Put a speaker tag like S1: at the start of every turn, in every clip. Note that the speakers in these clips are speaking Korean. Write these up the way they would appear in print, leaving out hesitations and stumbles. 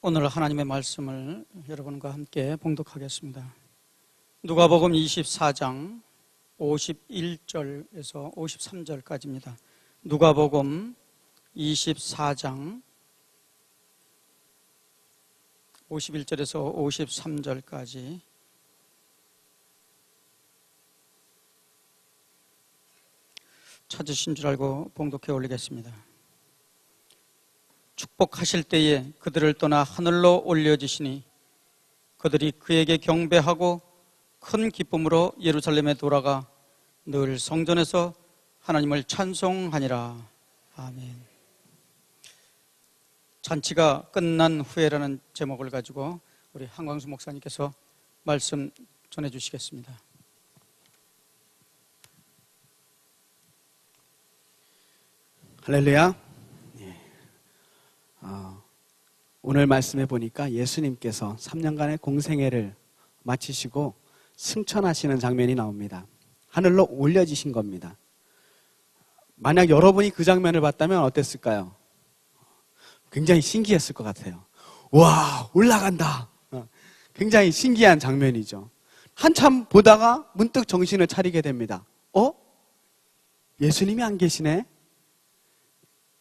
S1: 오늘 하나님의 말씀을 여러분과 함께 봉독하겠습니다. 누가복음 24장 51절에서 53절까지입니다. 누가복음 24장 51절에서 53절까지 찾으신 줄 알고 봉독해 올리겠습니다. 축복하실 때에 그들을 떠나 하늘로 올려지시니 그들이 그에게 경배하고 큰 기쁨으로 예루살렘에 돌아가 늘 성전에서 하나님을 찬송하니라. 아멘. 잔치가 끝난 후에라는 제목을 가지고 우리 한광수 목사님께서 말씀 전해주시겠습니다.
S2: 할렐루야. 오늘 말씀해 보니까 예수님께서 3년간의 공생애를 마치시고 승천하시는 장면이 나옵니다. 하늘로 올려지신 겁니다. 만약 여러분이 그 장면을 봤다면 어땠을까요? 굉장히 신기했을 것 같아요. 와, 올라간다. 굉장히 신기한 장면이죠. 한참 보다가 문득 정신을 차리게 됩니다. 예수님이 안 계시네?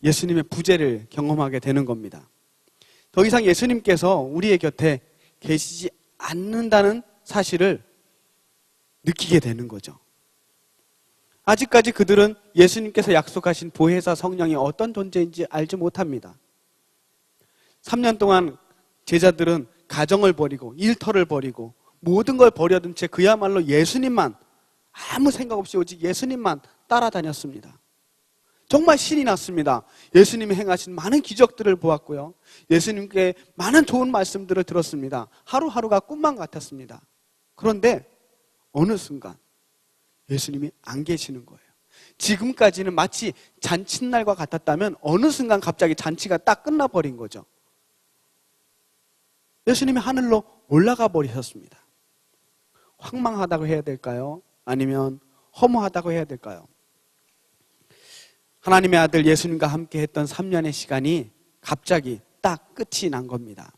S2: 예수님의 부재를 경험하게 되는 겁니다. 더 이상 예수님께서 우리의 곁에 계시지 않는다는 사실을 느끼게 되는 거죠. 아직까지 그들은 예수님께서 약속하신 보혜사 성령이 어떤 존재인지 알지 못합니다. 3년 동안 제자들은 가정을 버리고 일터를 버리고 모든 걸 버려둔 채 그야말로 예수님만, 아무 생각 없이 오직 예수님만 따라다녔습니다. 정말 신이 났습니다. 예수님이 행하신 많은 기적들을 보았고요. 예수님께 많은 좋은 말씀들을 들었습니다. 하루하루가 꿈만 같았습니다. 그런데 어느 순간 예수님이 안 계시는 거예요. 지금까지는 마치 잔칫날과 같았다면 어느 순간 갑자기 잔치가 딱 끝나버린 거죠. 예수님이 하늘로 올라가 버리셨습니다. 황망하다고 해야 될까요? 아니면 허무하다고 해야 될까요? 하나님의 아들 예수님과 함께 했던 3년의 시간이 갑자기 딱 끝이 난 겁니다.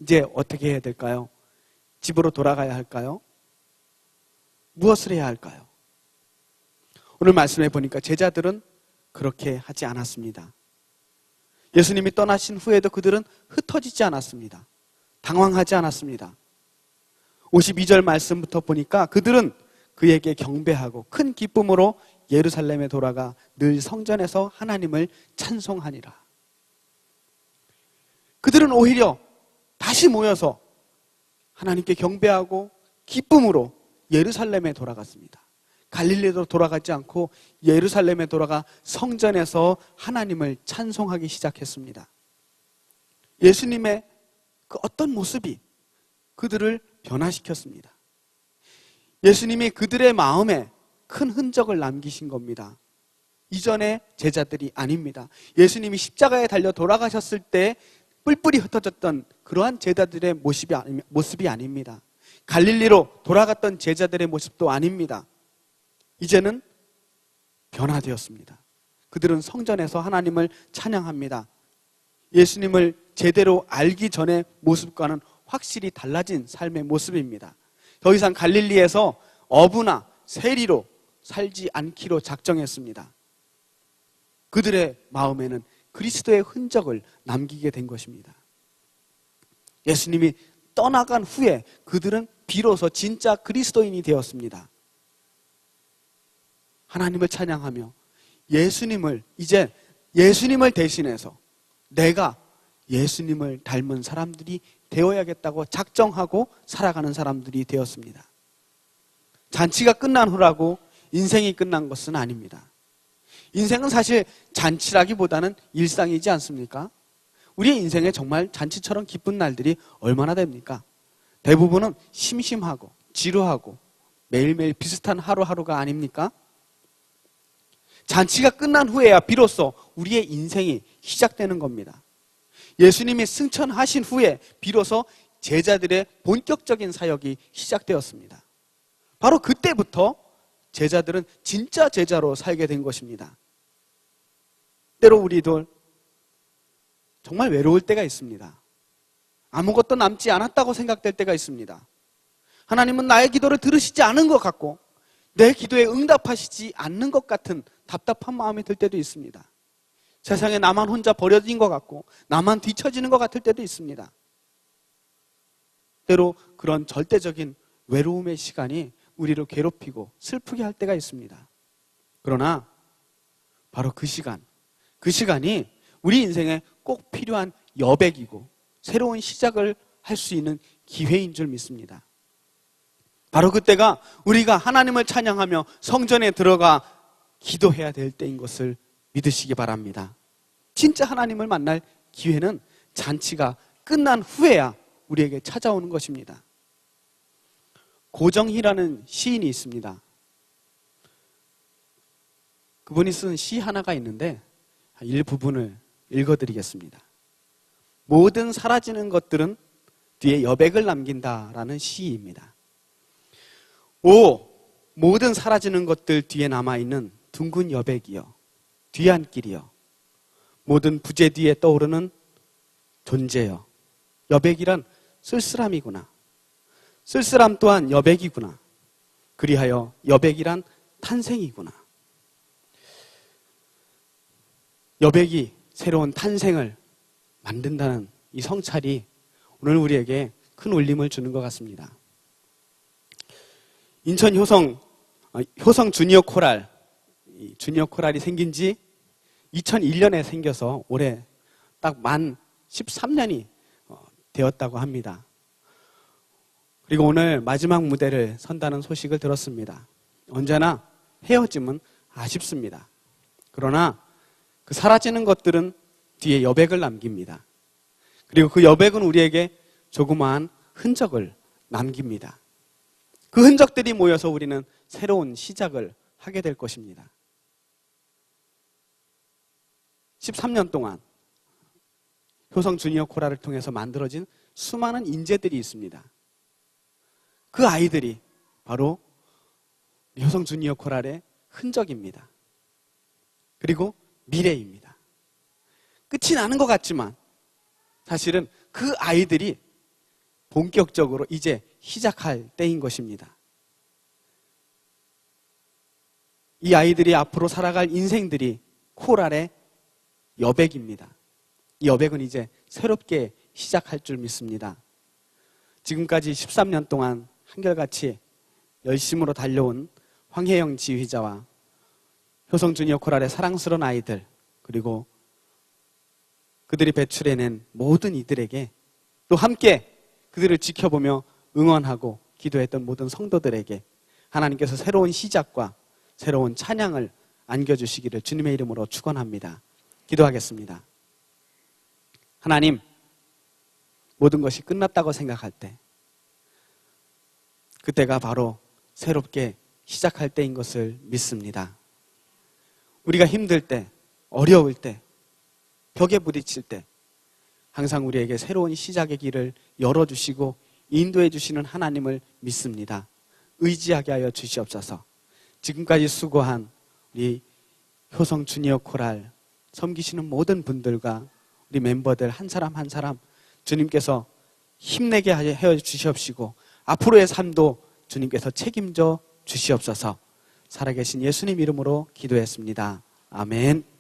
S2: 이제 어떻게 해야 될까요? 집으로 돌아가야 할까요? 무엇을 해야 할까요? 오늘 말씀해 보니까 제자들은 그렇게 하지 않았습니다. 예수님이 떠나신 후에도 그들은 흩어지지 않았습니다. 당황하지 않았습니다. 52절 말씀부터 보니까 그들은 그에게 경배하고 큰 기쁨으로 예루살렘에 돌아가 늘 성전에서 하나님을 찬송하니라. 그들은 오히려 다시 모여서 하나님께 경배하고 기쁨으로 예루살렘에 돌아갔습니다. 갈릴리로 돌아가지 않고 예루살렘에 돌아가 성전에서 하나님을 찬송하기 시작했습니다. 예수님의 그 어떤 모습이 그들을 변화시켰습니다. 예수님이 그들의 마음에 큰 흔적을 남기신 겁니다. 이전의 제자들이 아닙니다. 예수님이 십자가에 달려 돌아가셨을 때 뿔뿔이 흩어졌던 그러한 제자들의 모습이 아닙니다. 갈릴리로 돌아갔던 제자들의 모습도 아닙니다. 이제는 변화되었습니다. 그들은 성전에서 하나님을 찬양합니다. 예수님을 제대로 알기 전의 모습과는 확실히 달라진 삶의 모습입니다. 더 이상 갈릴리에서 어부나 세리로 살지 않기로 작정했습니다. 그들의 마음에는 그리스도의 흔적을 남기게 된 것입니다. 예수님이 떠나간 후에 그들은 비로소 진짜 그리스도인이 되었습니다. 하나님을 찬양하며 이제 예수님을 대신해서 내가 예수님을 닮은 사람들이 되어야겠다고 작정하고 살아가는 사람들이 되었습니다. 잔치가 끝난 후라고 인생이 끝난 것은 아닙니다. 인생은 사실 잔치라기보다는 일상이지 않습니까? 우리의 인생에 정말 잔치처럼 기쁜 날들이 얼마나 됩니까? 대부분은 심심하고 지루하고 매일매일 비슷한 하루하루가 아닙니까? 잔치가 끝난 후에야 비로소 우리의 인생이 시작되는 겁니다. 예수님이 승천하신 후에 비로소 제자들의 본격적인 사역이 시작되었습니다. 바로 그때부터 제자들은 진짜 제자로 살게 된 것입니다. 때로 우리도 정말 외로울 때가 있습니다. 아무것도 남지 않았다고 생각될 때가 있습니다. 하나님은 나의 기도를 들으시지 않은 것 같고 내 기도에 응답하시지 않는 것 같은 답답한 마음이 들 때도 있습니다. 세상에 나만 혼자 버려진 것 같고 나만 뒤처지는 것 같을 때도 있습니다. 때로 그런 절대적인 외로움의 시간이 우리를 괴롭히고 슬프게 할 때가 있습니다. 그러나 바로 그 시간이 우리 인생에 꼭 필요한 여백이고 새로운 시작을 할 수 있는 기회인 줄 믿습니다. 바로 그때가 우리가 하나님을 찬양하며 성전에 들어가 기도해야 될 때인 것을 믿으시기 바랍니다. 진짜 하나님을 만날 기회는 잔치가 끝난 후에야 우리에게 찾아오는 것입니다. 고정희라는 시인이 있습니다. 그분이 쓴 시 하나가 있는데 일부분을 읽어드리겠습니다. 모든 사라지는 것들은 뒤에 여백을 남긴다라는 시입니다. 오, 모든 사라지는 것들 뒤에 남아있는 둥근 여백이여, 뒤안길이여, 모든 부재 뒤에 떠오르는 존재여. 여백이란 쓸쓸함이구나. 쓸쓸함 또한 여백이구나. 그리하여 여백이란 탄생이구나. 여백이 새로운 탄생을 만든다는 이 성찰이 오늘 우리에게 큰 울림을 주는 것 같습니다. 인천 효성 주니어 코랄, 주니어 코랄이 생긴 지 2001년에 생겨서 올해 딱 만 13년이 되었다고 합니다. 그리고 오늘 마지막 무대를 선다는 소식을 들었습니다. 언제나 헤어짐은 아쉽습니다. 그러나 그 사라지는 것들은 뒤에 여백을 남깁니다. 그리고 그 여백은 우리에게 조그마한 흔적을 남깁니다. 그 흔적들이 모여서 우리는 새로운 시작을 하게 될 것입니다. 13년 동안 효성 주니어 코랄을 통해서 만들어진 수많은 인재들이 있습니다. 그 아이들이 바로 효성 주니어 코랄의 흔적입니다. 그리고 미래입니다. 끝이 나는 것 같지만 사실은 그 아이들이 본격적으로 이제 시작할 때인 것입니다. 이 아이들이 앞으로 살아갈 인생들이 코랄의 여백입니다. 이 여백은 이제 새롭게 시작할 줄 믿습니다. 지금까지 13년 동안 한결같이 열심으로 달려온 황혜영 지휘자와 효성 주니어 코랄의 사랑스러운 아이들, 그리고 그들이 배출해낸 모든 이들에게, 또 함께 그들을 지켜보며 응원하고 기도했던 모든 성도들에게 하나님께서 새로운 시작과 새로운 찬양을 안겨주시기를 주님의 이름으로 축원합니다. 기도하겠습니다. 하나님, 모든 것이 끝났다고 생각할 때, 그때가 바로 새롭게 시작할 때인 것을 믿습니다. 우리가 힘들 때, 어려울 때, 벽에 부딪힐 때 항상 우리에게 새로운 시작의 길을 열어주시고 인도해 주시는 하나님을 믿습니다. 의지하게 하여 주시옵소서. 지금까지 수고한 우리 효성 주니어 코랄 섬기시는 모든 분들과 우리 멤버들 한 사람 한 사람 주님께서 힘내게 하여 주시옵시고 앞으로의 삶도 주님께서 책임져 주시옵소서. 살아계신 예수님 이름으로 기도했습니다. 아멘.